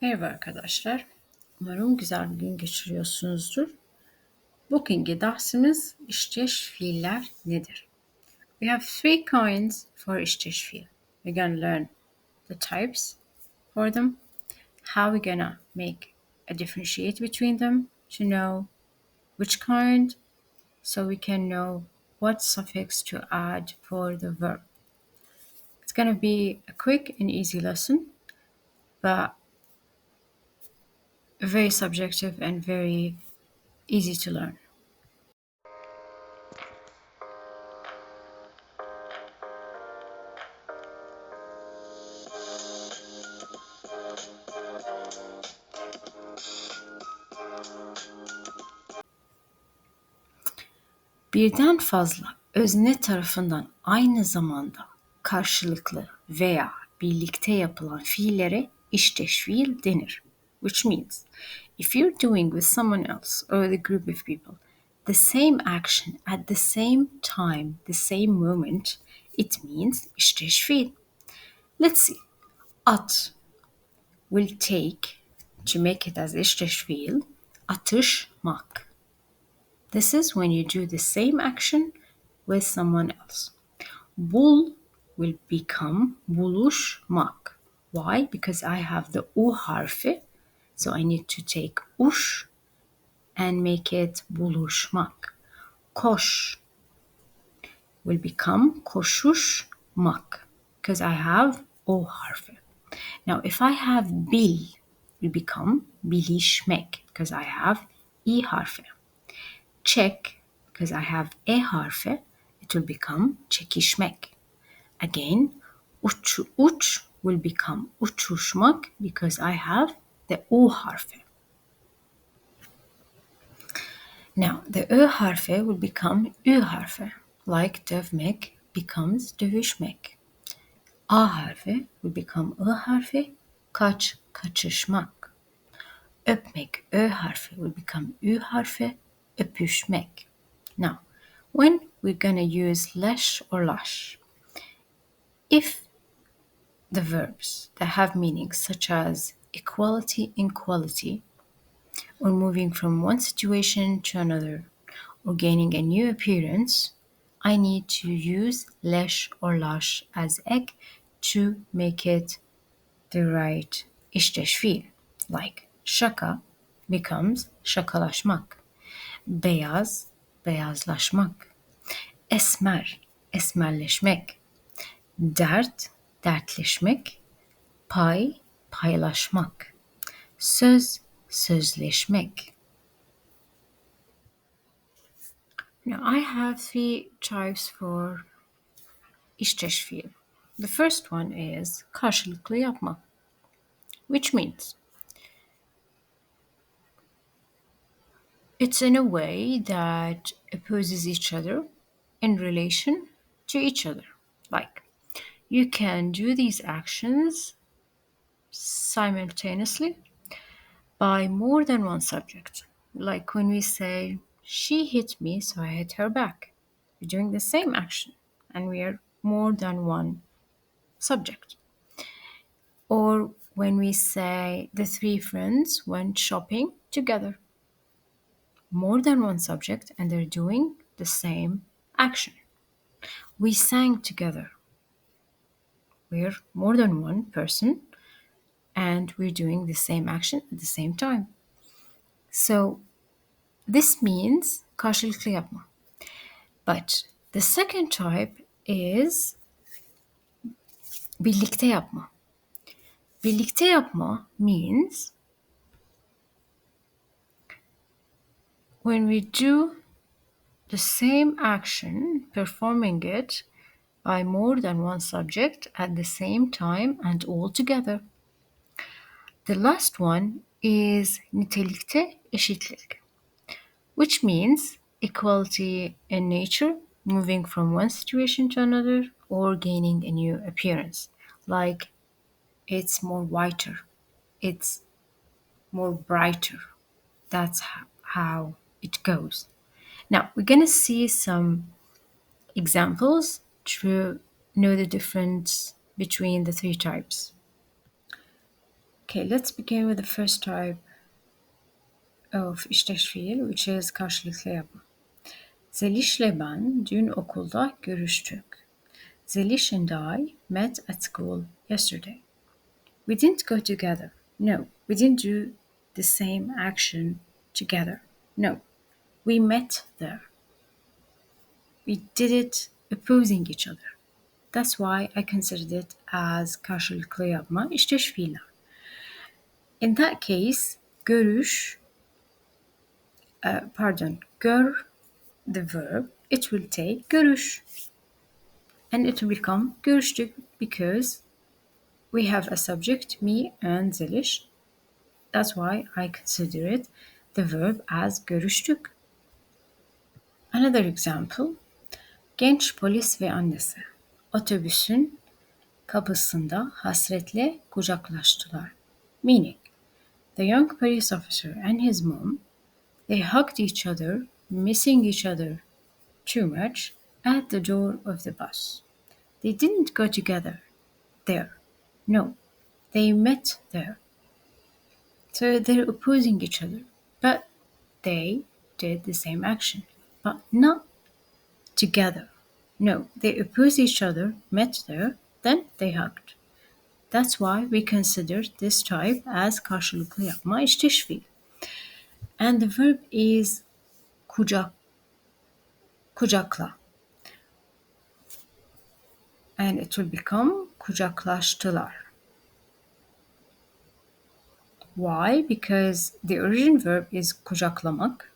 Merhaba arkadaşlar. Umarım güzel bir gün geçiriyorsunuzdur. Bugünkü dersimiz İşteş fiiller nedir? We have three kinds for İşteş fiil. We're going to learn the types for them, how we're going to make a differentiate between them to know which kind, so we can know what suffix to add for the verb. It's going to be a quick and easy lesson, but very subjective and very easy to learn. Birden fazla özne tarafından aynı zamanda karşılıklı veya birlikte yapılan fiillere işteş fiil denir. Which means, if you're doing with someone else or the group of people the same action at the same time, the same moment, it means işteş fiil. Let's see. At will take, to make it as işteş fiil, atışmak. This is when you do the same action with someone else. Bul will become buluşmak. Why? Because I have the U harfi, so I need to take uş and make it buluşmak. Koş will become koşuşmak because I have O harfi. Now, if I have bil, it will become bilişmek because I have I harfi. Çek, because I have E harfi, it will become çekişmek. Again, uç will become uçuşmak because I have the U harfi. Now, the Ö harfi will become Ü harfi, like dövmek becomes dövüşmek. A harfi will become I harfi, kaçışmak. Öpmek, Ö harfi will become Ü harfi, öpüşmek. Now, when we're gonna use leş or laş, if the verbs that have meanings such as equality, inequality, or moving from one situation to another, or gaining a new appearance, I need to use leş or laş as ek to make it the right işteş fiil. Like şaka becomes şakalaşmak. Beyaz, beyazlaşmak. Esmer, esmerleşmek. Dert, dertleşmek. Pay, paylaşmak. Söz, sözleşmek. Now I have three types for işteş fiil. The first one is karşılıklı yapma, which means it's in a way that opposes each other in relation to each other. Like, you can do these actions simultaneously by more than one subject. Like when we say, she hit me, so I hit her back. We're doing the same action and we are more than one subject. Or when we say, the three friends went shopping together. More than one subject and they're doing the same action. We sang together. We're more than one person and we're doing the same action at the same time. So this means karşılıklı yapma. But the second type is birlikte yapma. Birlikte yapma means when we do the same action, performing it by more than one subject at the same time and all together. The last one is nitelikte eşitlik, which means equality in nature, moving from one situation to another, or gaining a new appearance. Like, it's more whiter, it's more brighter. That's how it goes. Now, we're going to see some examples to know the difference between the three types. Okay, let's begin with the first type of İşteş Fiil, which is karşılıklı yapma. Zeliş'le ben dün okulda görüştük. Zelish and I met at school yesterday. We didn't go together. No, we didn't do the same action together. No, we met there. We did it opposing each other. That's why I considered it as karşılıklı yapma, İşteş fiiller. In that case, görüş, gör, the verb, it will take görüş. And it will become görüştük because we have a subject, me and Zelish. That's why I consider it the verb as görüştük. Another example, genç polis ve annesi otobüsün kapısında hasretle kucaklaştılar. Meaning, the young police officer and his mom, they hugged each other, missing each other too much at the door of the bus. They didn't go together there. No, they met there. So they're opposing each other, but they did the same action, but not together. No, they oppose each other, met there, then they hugged. That's why we consider this type as karşılıklı yapma, İşteş fiil. And the verb is kucakla. And it will become kucaklaştılar. Why? Because the origin verb is kucaklamak.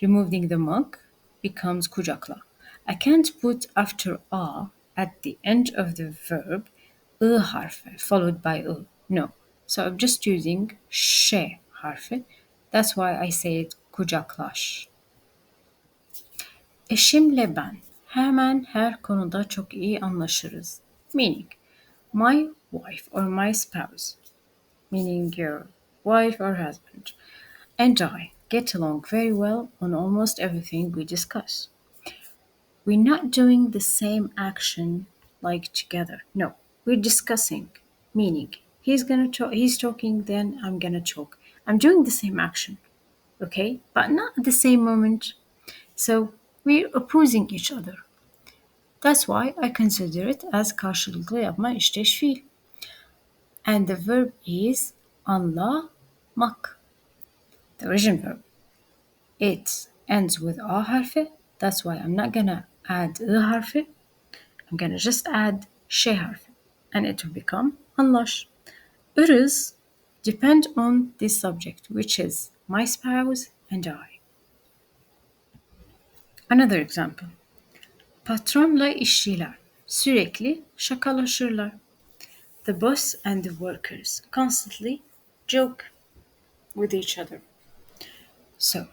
Removing the mak becomes kucakla. I can't put after a at the end of the verb harfi followed by No. So I'm just using ş harfi. That's why I say it kucaklaş. Eşimle ben hemen her konuda çok iyi anlaşırız. Meaning, my wife or my spouse, meaning your wife or husband, and I get along very well on almost everything we discuss. We're not doing the same action like together. No, we're discussing, meaning he's talking, then I'm gonna talk. I'm doing the same action, okay, but not at the same moment. So we're opposing each other. That's why I consider it as karşılıklı yapma İşteş fiil. And the verb is anlamak. The origin verb. It ends with a harfi. That's why I'm not gonna add a harfi. I'm gonna just add ş harfi. And it will become anlaş. Irız depend on this subject, which is my spouse and I. Another example. Patronla işçiler sürekli şakalaşırlar. The boss and the workers constantly joke with each other. So,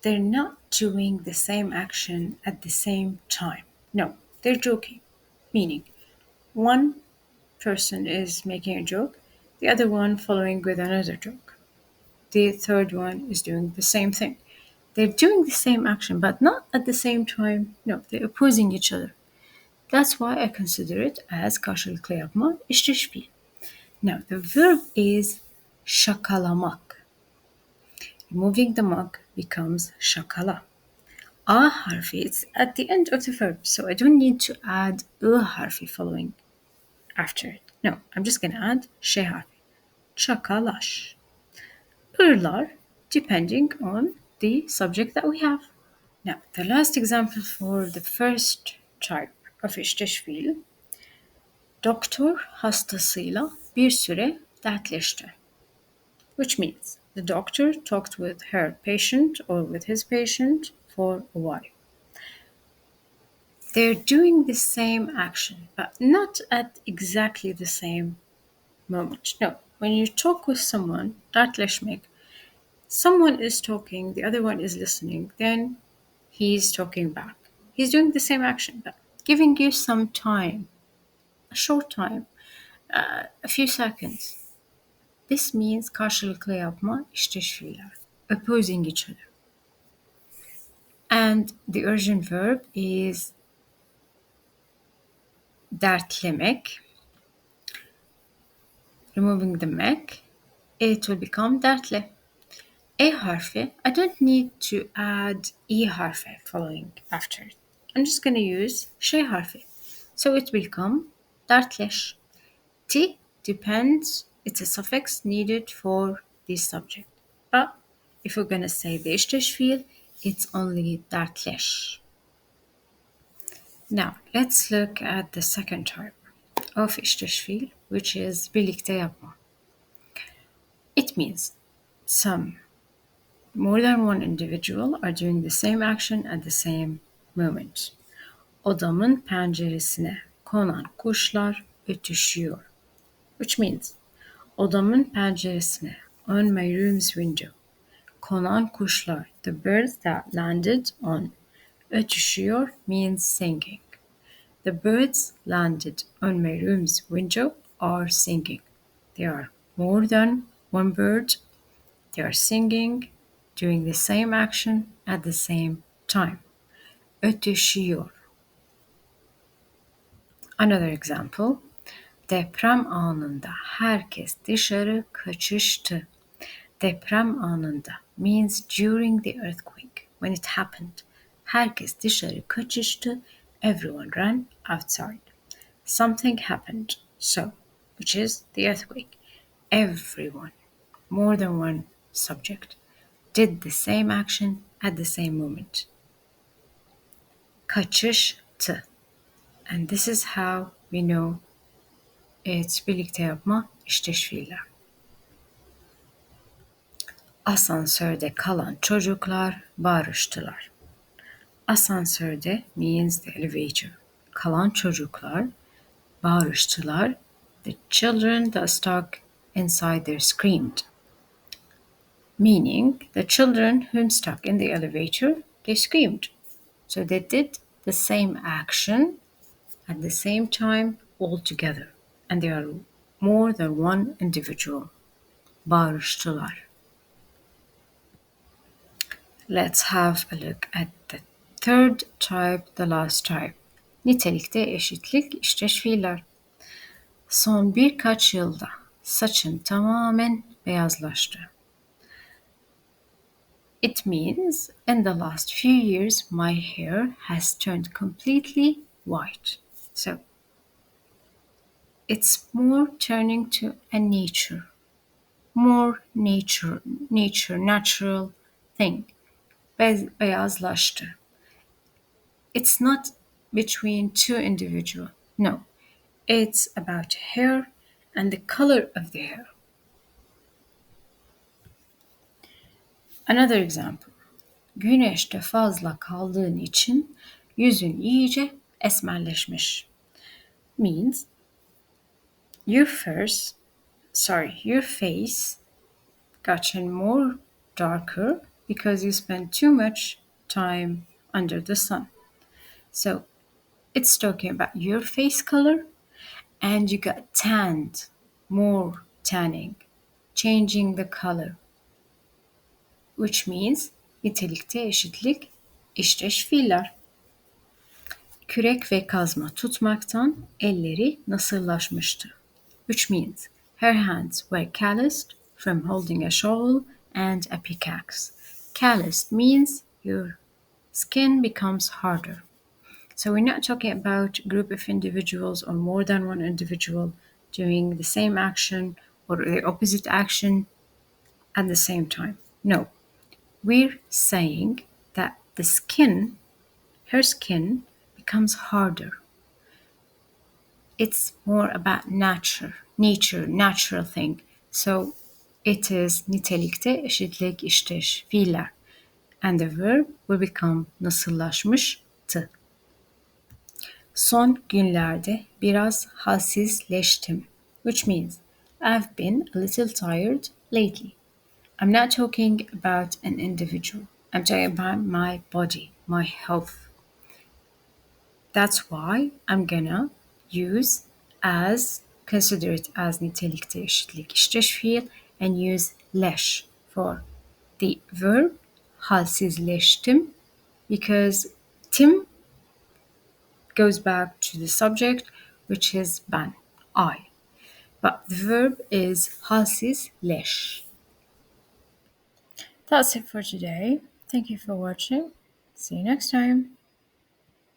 they're not doing the same action at the same time. No, they're joking. Meaning, one person is making a joke, the other one following with another joke. The third one is doing the same thing. They're doing the same action, but not at the same time. No, they're opposing each other. That's why I consider it as karşılıklı yapma, İşteş fiil. Now, the verb is şakalamak. Removing the mak becomes şakala. A harfi is at the end of the verb, so I don't need to add a harfi following after it. No, I'm just going to add ş harfi. Şakalaş. Irlar, depending on the subject that we have. Now, the last example for the first type of İşteş fiil. Doktor hastasıyla bir süre dertleşti. Which means the doctor talked with her patient or with his patient for a while. They're doing the same action, but not at exactly the same moment. No, when you talk with someone, dertleşmek, someone is talking, the other one is listening, then he's talking back. He's doing the same action, but giving you some time, a short time, a few seconds. This means karşılıklı yapma, İşteş fiiller, opposing each other. And the origin verb is dertlemek. Removing the mek, it will become dertli. A harfi, I don't need to add E harfi following after it. I'm just going to use şey harfi. So it will become dertleş. T depends, it's a suffix needed for the subject. But if we're going to say the İşteş fiil, it's only dertleş. Now, let's look at the second type of İşteş fiil, which is birlikte yapma. It means more than one individual are doing the same action at the same moment. Odamın penceresine konan kuşlar ötüşüyor. Which means, odamın penceresine, on my room's window, konan kuşlar, the birds that landed on, ötüşüyor means singing. The birds landed on my room's window are singing. There are more than one bird. They are singing, doing the same action at the same time. Ötüşüyor. Another example. Deprem anında herkes dışarı kaçıştı. Deprem anında means during the earthquake, when it happened. Herkes dışarı kaçıştı. Everyone ran outside. Something happened, so, which is the earthquake. Everyone, more than one subject, did the same action at the same moment. Kaçıştı. And this is how we know it's birlikte yapma işteş fiiller. Asansörde kalan çocuklar barıştılar. Asansörde means the elevator. Kalan çocuklar barıştılar. The children that stuck inside there screamed. Meaning, the children whom stuck in the elevator, they screamed. So they did the same action at the same time all together. And they are more than one individual. Barıştılar. Let's have a look at the third type, the last type. Nitelikte eşitlik işteş fiiller. Son birkaç yılda saçım tamamen beyazlaştı. It means in the last few years my hair has turned completely white. So it's more turning to a natural thing. Beyazlaştı. It's not between two individuals. No, it's about hair and the color of the hair. Another example. Güneşte fazla kaldığın için yüzün iyice esmerleşmiş. Means your face gotten more darker because you spent too much time under the sun. So it's talking about your face color and you got tanned, more tanning, changing the color. Which means nitelikte eşitlik işteş fiiller. Kürek ve kazma tutmaktan elleri nasırlaşmıştı. Which means her hands were calloused from holding a shovel and a pickaxe. Calloused means your skin becomes harder. So we're not talking about a group of individuals or more than one individual doing the same action or the opposite action at the same time. No, we're saying that her skin becomes harder. It's more about natural thing. So it is nitelikte eşitlik işteş fiiller. And the verb will become nasıllaşmıştı. Son günlerde biraz halsizleştim. Which means I've been a little tired lately. I'm not talking about an individual. I'm talking about my body, my health. That's why I'm gonna consider it as nitelikte eşitlik işteş fiil and use leş for the verb halsizleştim because tim goes back to the subject which is ben, I. but the verb is halsiz leş. That's it for today. Thank you for watching. See you next time.